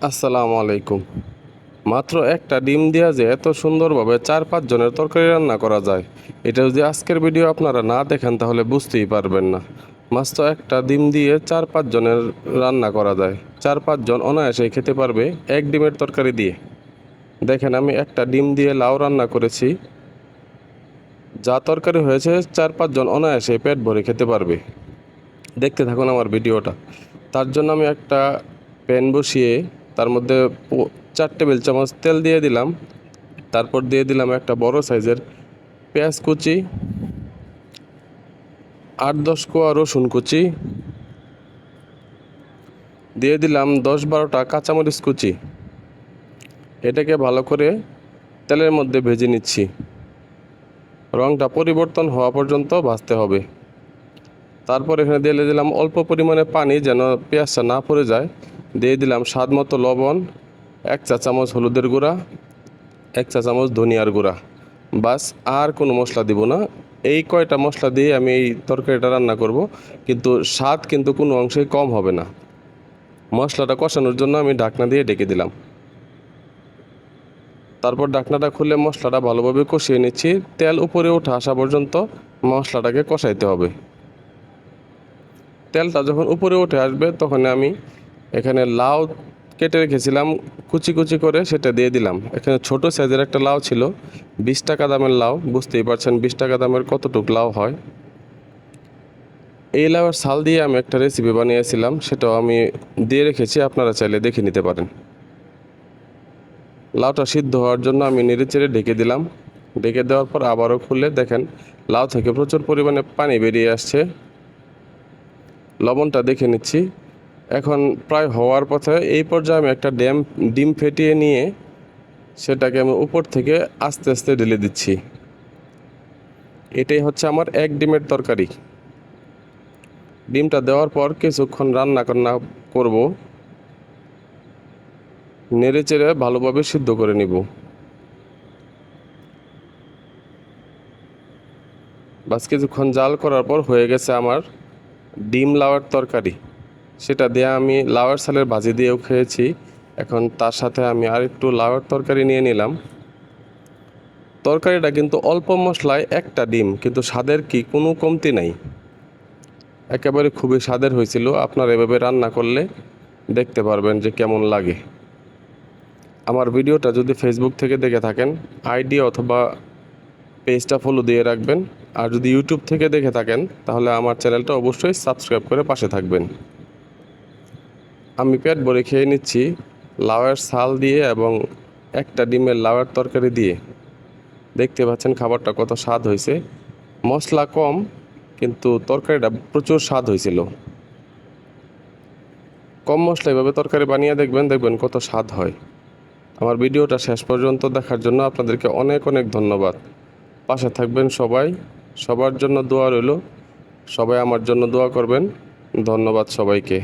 আসসালামু আলাইকুম। মাত্র একটা ডিম দিয়া যে এত সুন্দরভাবে 4-5 জনের তরকারি রান্না করা যায়, এটা যদি আজকের ভিডিও আপনারা না দেখেন তাহলে বুঝতেই পারবেন না। মাত্র একটা ডিম দিয়ে 4-5 জনের রান্না করা যায়। 4-5 জন অনায়াসেই খেতে পারবে এক ডিমের তরকারি দিয়ে। দেখেন আমি একটা ডিম দিয়ে লাউ রান্না করেছি, যা তরকারি হয়েছে 4-5 জন অনায়াসেই পেট ভরে খেতে পারবে। দেখতে থাকুন আমার ভিডিওটা। তার জন্য আমি একটা প্যান বসিয়ে তার মধ্যে 4 টেবিল চামচ তেল দিয়ে দিলাম। তারপর দিয়ে দিলাম একটা বড় সাইজের পেঁয়াজ কুচি, 8-10 কোয়া রসুন কুচি, দিয়ে দিলাম 10-12টা কাঁচামরিচ কুচি। এটাকে ভালো করে তেলের মধ্যে ভেজে নিচ্ছি। রঙটা পরিবর্তন হওয়া পর্যন্ত ভাজতে হবে। তারপর এখানে দিয়ে দিলাম অল্প পরিমাণে পানি, যেন পেঁয়াজটা না পড়ে যায়। দিয়ে দিলাম স্বাদ মতো লবণ, 1 চা চামচ হলুদের গুঁড়া, 1 চা চামচ ধনিয়ার গুঁড়া। বাস, আর কোনো মশলা দিব না। এই কয়টা মশলা দিয়ে আমি এই তরকারিটা রান্না করব, কিন্তু স্বাদ কিন্তু কোনো অংশেই কম হবে না। মশলাটা কষানোর জন্য আমি ঢাকনা দিয়ে ঢেকে দিলাম। তারপর ঢাকনাটা খুলে মশলাটা ভালোভাবে কষিয়ে নিচ্ছি। তেল উপরে উঠে আসা পর্যন্ত মশলাটাকে কষাইতে হবে। তেলটা যখন উপরে উঠে আসবে তখন আমি এখানে লাউ কেটে রেখেছিলাম কুচি কুচি করে, সেটা দিয়ে দিলাম। এখানে ছোট সাইজের একটা লাউ ছিল, 20 টাকা দামের লাউ। বুঝতেই পারছেন 20 টাকা দামের কতটুক লাউ হয়। এই লাউয়ের ছাল দিয়ে আমি একটা রেসিপি বানিয়েছিলাম, সেটাও আমি দিয়ে রেখেছি, আপনারা চাইলে দেখে নিতে পারেন। লাউটা সিদ্ধ হওয়ার জন্য আমি নেড়েচেড়ে ঢেকে দিলাম। ঢেকে দেওয়ার পর আবারও খুলে দেখেন লাউ থেকে প্রচুর পরিমাণে পানি বেরিয়ে আসছে। লবণটা দেখে নিচ্ছি। এখন প্রায় হওয়ার পথে। এই পর্যায়ে আমি একটা ডিম ফেটিয়ে নিয়ে সেটাকে আমি উপর থেকে আস্তে আস্তে ঢেলে দিচ্ছি। এটাই হচ্ছে আমার এক ডিমের তরকারি। ডিমটা দেওয়ার পর কিছুক্ষণ রান্না করব, নেড়ে চেড়ে ভালোভাবে সিদ্ধ করে নিব। বাস কিছুক্ষণ জাল করার পর হয়ে গেছে আমার ডিম লাউয়ের তরকারি। সেটা দিয়ে আমি লাউয়ের ছালের ভাজি দিয়েও খেয়েছি। এখন তার সাথে আমি আর একটু লাউয়ের তরকারি নিয়ে নিলাম। তরকারিটা কিন্তু অল্প মশলায় একটা ডিম, কিন্তু স্বাদের কি কোনো কমতি নাই। একেবারে খুবই স্বাদের হয়েছিল। আপনারা এভাবে রান্না করলে দেখতে পারবেন যে কেমন লাগে। আমার ভিডিওটা যদি ফেসবুক থেকে দেখে থাকেন, আইডি অথবা পেজটা ফলো দিয়ে রাখবেন। আর যদি ইউটিউব থেকে দেখে থাকেন তাহলে আমার চ্যানেলটা অবশ্যই সাবস্ক্রাইব করে পাশে থাকবেন। আমি পেট ভরে খেয়ে নিচ্ছি লাউয়ের ছাল দিয়ে এবং একটা ডিমের লাউয়ের তরকারি দিয়ে। দেখতে পাচ্ছেন খাবারটা কত স্বাদ হয়েছে। মশলা কম, কিন্তু তরকারিটা প্রচুর স্বাদ হয়েছিল। কম মশলা এভাবে তরকারি বানিয়ে দেখবেন, দেখবেন কত স্বাদ হয়। আমার ভিডিওটা শেষ পর্যন্ত দেখার জন্য আপনাদেরকে অনেক অনেক ধন্যবাদ। পাশে থাকবেন সবাই। সবার জন্য দোয়া রইল। সবাই আমার জন্য দোয়া করবেন। ধন্যবাদ সবাইকে।